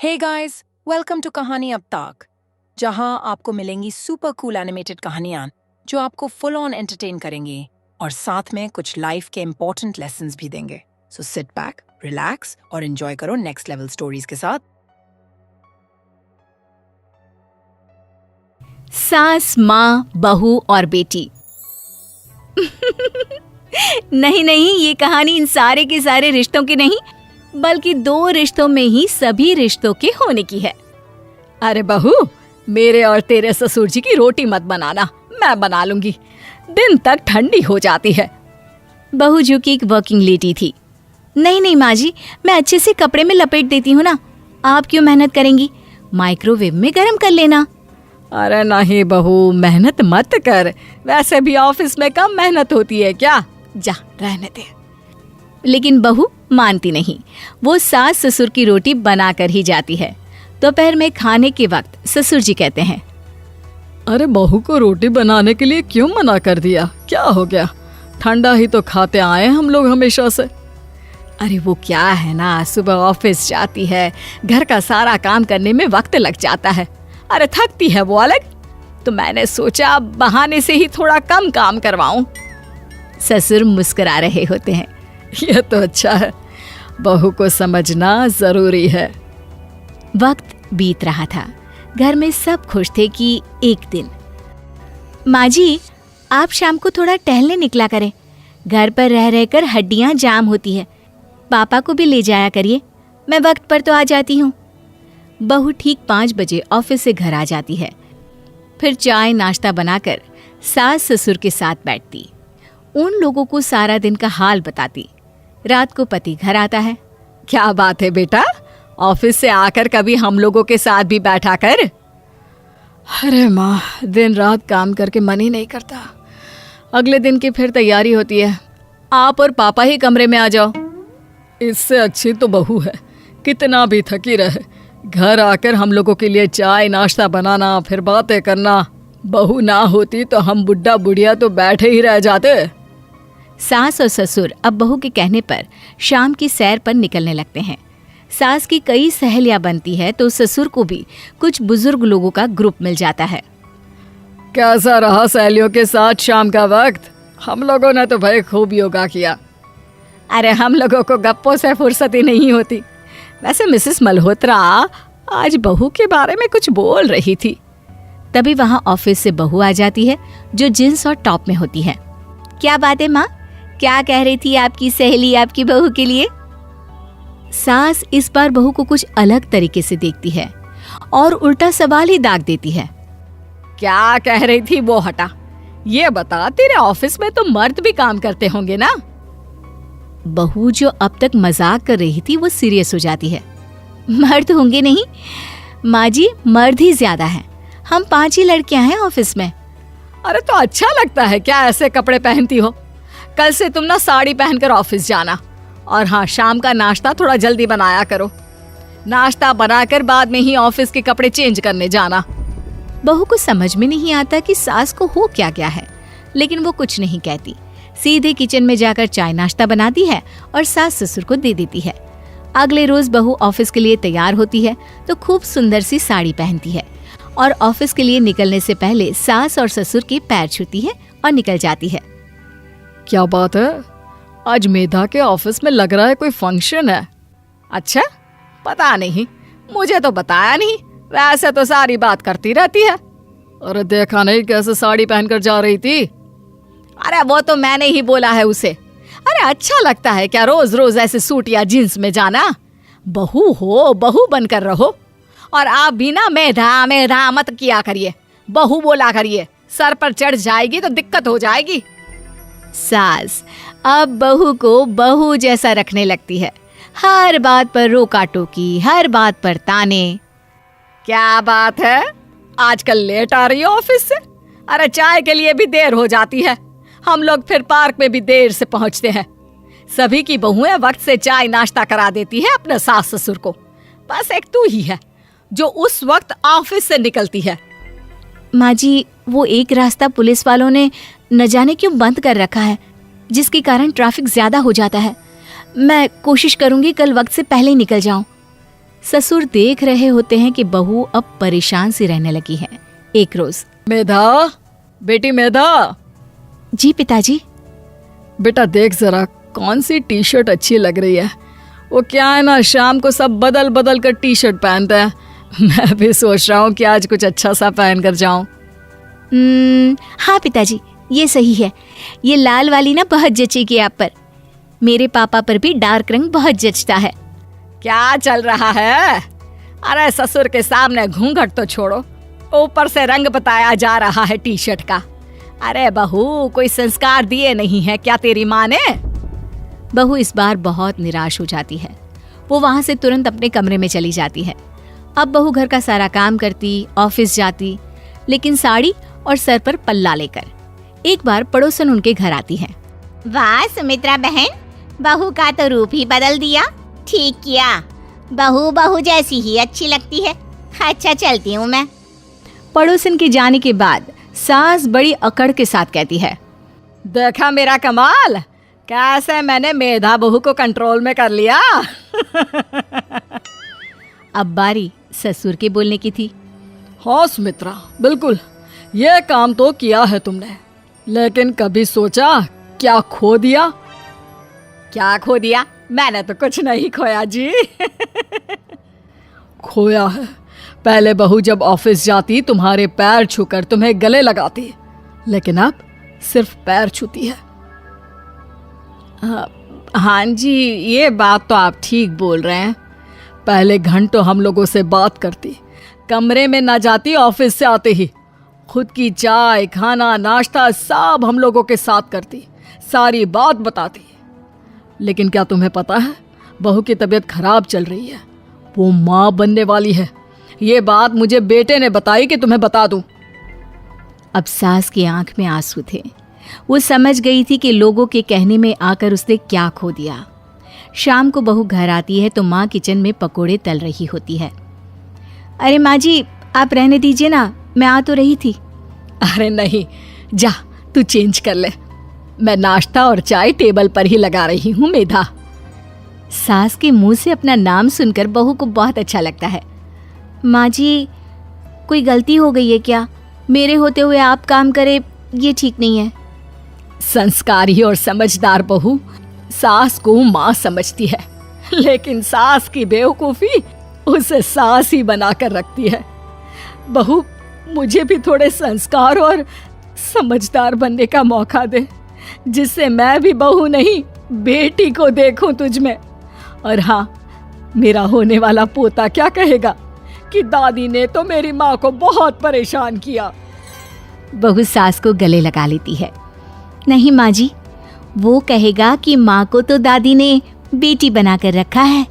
Hey guys, welcome to कहानी अब तक, जहां आपको मिलेंगी सुपर कूल एनिमेटेड कहानियां जो आपको फुल ऑन एंटरटेन करेंगी और साथ में कुछ लाइफ के इम्पोर्टेंट लेसन्स भी देंगे। सो सिट बैक, रिलैक्स और एंजॉय करो नेक्स्ट लेवल स्टोरीज के साथ। सास, माँ, बहू और बेटी। नहीं नहीं, ये कहानी इन सारे के सारे रिश्तों की नहीं, बल्कि दो रिश्तों में ही सभी रिश्तों के होने की है। अरे बहू, मेरे और तेरे ससुर जी की रोटी मत बनाना, मैं बना लूंगी, दिन तक ठंडी हो जाती है। बहू जो कि एक वर्किंग लेडी थी। नहीं नहीं माँ जी, मैं अच्छे से कपड़े में लपेट देती हूँ ना, आप क्यों मेहनत करेंगी, माइक्रोवेव में गर्म कर लेना। अरे नहीं बहू, मेहनत मत कर, वैसे भी ऑफिस में कम मेहनत होती है क्या, जा रहने दे। लेकिन बहू मानती नहीं, वो सास ससुर की रोटी बना कर ही जाती है। दोपहर में खाने के वक्त ससुर जी कहते हैं, अरे बहू को रोटी बनाने के लिए क्यों मना कर दिया, क्या हो गया, ठंडा ही तो खाते आए हम लोग हमेशा से। अरे वो क्या है ना, सुबह ऑफिस जाती है, घर का सारा काम करने में वक्त लग जाता है, अरे थकती है वो अलग, तो मैंने सोचा बहाने से ही थोड़ा कम काम करवाऊं। ससुर मुस्कुरा रहे होते हैं, ये तो अच्छा है, बहू को समझना जरूरी है। वक्त बीत रहा था, घर में सब खुश थे कि एक दिन, माँ जी आप शाम को थोड़ा टहलने निकला करें, घर पर रह रहकर हड्डियां जाम होती है, पापा को भी ले जाया करिए, मैं वक्त पर तो आ जाती हूँ। बहू ठीक 5 बजे ऑफिस से घर आ जाती है, फिर चाय नाश्ता बनाकर सास ससुर के साथ बैठती, उन लोगों को सारा दिन का हाल बताती। रात को पति घर आता है। क्या बात है बेटा, ऑफिस से आकर कभी हम लोगों के साथ भी बैठा कर। अरे माँ, दिन रात काम करके मन ही नहीं करता, अगले दिन की फिर तैयारी होती है, आप और पापा ही कमरे में आ जाओ। इससे अच्छी तो बहू है, कितना भी थकी रहे, घर आकर हम लोगों के लिए चाय नाश्ता बनाना, फिर बातें करना। बहू ना होती तो हम बुढ़ा बुढ़िया तो बैठे ही रह जाते। सास और ससुर अब बहू के कहने पर शाम की सैर पर निकलने लगते हैं। सास की कई सहेलियां बनती है तो ससुर को भी कुछ बुजुर्ग लोगों का ग्रुप मिल जाता है। कैसा रहा सहेलियों के साथ शाम का वक्त? हम लोगों ने तो भाई खूब योगा किया। अरे हम लोगों को गप्पों से फुर्सत ही नहीं होती। वैसे मिसेस मल्होत्रा आज बहू के बारे में कुछ बोल रही थी। तभी वहां ऑफिस से बहू आ जाती है जो जींस और टॉप में होती है। क्या बात है माँ, क्या कह रही थी आपकी सहेली आपकी बहू के लिए? सास इस बार बहू को कुछ अलग तरीके से देखती है और उल्टा सवाल ही दाग देती है। क्या कह रही थी वो हटा, ये बता, तेरे ऑफिस में तो मर्द भी काम करते होंगे ना? बहू जो अब तक मजाक कर रही थी वो सीरियस हो जाती है। मर्द होंगे नहीं माँ जी, मर्द ही ज्यादा हैं, हम 5 ही लड़कियां हैं ऑफिस में। अरे तो अच्छा लगता है क्या ऐसे कपड़े पहनती हो? कल से तुम ना साड़ी पहनकर ऑफिस जाना, और हाँ, शाम का नाश्ता थोड़ा जल्दी बनाया करो, नाश्ता बनाकर बाद में ही ऑफिस के कपड़े चेंज करने जाना। बहू को समझ में नहीं आता कि सास को हो क्या गया है, लेकिन वो कुछ नहीं कहती, सीधे किचन में जाकर चाय नाश्ता बनाती है और सास ससुर को दे देती है। अगले रोज बहू ऑफिस के लिए तैयार होती है तो खूब सुंदर सी साड़ी पहनती है और ऑफिस के लिए निकलने से पहले सास और ससुर के पैर छूती है और निकल जाती है। क्या बात है, आज मेधा के ऑफिस में लग रहा है कोई फंक्शन है। अच्छा, पता नहीं, मुझे तो बताया नहीं, वैसे तो सारी बात करती रहती है। अरे देखा नहीं कैसे साड़ी पहनकर जा रही थी? अरे वो तो मैंने ही बोला है उसे। अरे अच्छा लगता है क्या रोज रोज ऐसे सूट या जींस में जाना? बहू हो, बहू बनकर रहो, और आप भी ना मेधा मेधा मत किया करिए, बहू बोला करिए, सर पर चढ़ जाएगी तो दिक्कत हो जाएगी। सास अब बहू को बहू जैसा रखने लगती है, हर बात पर रोका टोकी, हर बात पर ताने। क्या बात है, आजकल लेट आ रही है ऑफिस से? अरे चाय के लिए भी देर हो जाती है, हम लोग फिर पार्क में भी देर से पहुंचते हैं। सभी की बहुएं वक्त से चाय नाश्ता करा देती है अपने सास ससुर को, बस एक तू ही है जो उस वक्त ऑफिस से निकलती है। माँ जी, वो एक रास्ता पुलिस वालों ने न जाने क्यों बंद कर रखा है, जिसके कारण ट्रैफिक ज्यादा हो जाता है। मैं कोशिश करूंगी कल वक्त से पहले ही निकल जाऊं। ससुर देख रहे होते हैं कि बहू अब परेशान सी रहने लगी है। एक रोज, मेधा, बेटी मेधा, जी पिताजी। बेटा देख जरा कौन सी टी शर्ट अच्छी लग रही है। वो क्या है ना, शाम को सब बदल बदल कर टी शर्ट पहनते हैं। मैं भी सोच रहा हूँ कि आज कुछ अच्छा सा पहन कर जाऊं। हाँ पिताजी, ये सही है। ये लाल वाली ना बहुत जचेगी आप पर। मेरे पापा पर भी डार्क रंग बहुत जचता है। क्या चल रहा है? अरे ससुर के सामने घूंघट तो छोड़ो, ऊपर से रंग बताया जा रहा है टी शर्ट का। अरे बहू, कोई संस्कार दिए नहीं है क्या तेरी माँ ने? बहू इस बार बहुत निराश हो जाती है। वो वहां से तुरंत अपने कमरे में चली जाती है। अब बहू घर का सारा काम करती, ऑफिस जाती, लेकिन साड़ी और सर पर पल्ला लेकर। एक बार पड़ोसन उनके घर आती है। वाह सुमित्रा बहन, बहू का तो रूप ही बदल दिया। ठीक किया, बहू बहू जैसी ही अच्छी लगती है। अच्छा चलती हूँ मैं। पड़ोसन के जाने के बाद सास बड़ी अकड़ के साथ कहती है, देखा मेरा कमाल, कैसे मैंने मेधा बहू को कंट्रोल में कर लिया। अब बारी ससुर के बोलने की थी। हाँ सुमित्रा, बिल्कुल ये काम तो किया है तुमने, लेकिन कभी सोचा क्या खो दिया? क्या खो दिया? मैंने तो कुछ नहीं खोया जी। खोया है, पहले बहू जब ऑफिस जाती तुम्हारे पैर छूकर तुम्हें गले लगाती, लेकिन अब सिर्फ पैर छूती है। हाँ जी, ये बात तो आप ठीक बोल रहे हैं। पहले घंटों हम लोगों से बात करती, कमरे में ना जाती, ऑफिस से आते ही खुद की चाय, खाना, नाश्ता सब हम लोगों के साथ करती, सारी बात बताती। लेकिन क्या तुम्हें पता है, बहू की तबीयत खराब चल रही है, वो माँ बनने वाली है। ये बात मुझे बेटे ने बताई कि तुम्हें बता दूं। अब सास की आंख में आंसू थे। वो समझ गई थी कि लोगों के कहने में आकर उसने क्या खो दिया। शाम को बहू घर आती है तो माँ किचन में पकोड़े तल रही होती है। अरे माँ जी, आप रहने दीजिए ना, मैं आ तो रही थी। अरे नहीं, जा तू चेंज कर ले, मैं नाश्ता और चाय टेबल पर ही लगा रही हूँ मेधा। सास के मुंह से अपना नाम सुनकर बहू को बहुत अच्छा लगता है। माँ जी, कोई गलती हो गई है क्या? मेरे होते हुए आप काम करे, ये ठीक नहीं है। संस्कारी और समझदार बहू सास को माँ समझती है, लेकिन सास की बेवकूफी उसे सास ही बनाकर रखती है। बहू, मुझे भी थोड़े संस्कार और समझदार बनने का मौका दे, जिससे मैं भी बहू नहीं बेटी को देखूं तुझ में। और हाँ, मेरा होने वाला पोता क्या कहेगा कि दादी ने तो मेरी माँ को बहुत परेशान किया। बहू सास को गले लगा लेती है। नहीं माँ जी, वो कहेगा कि माँ को तो दादी ने बेटी बनाकर रखा है।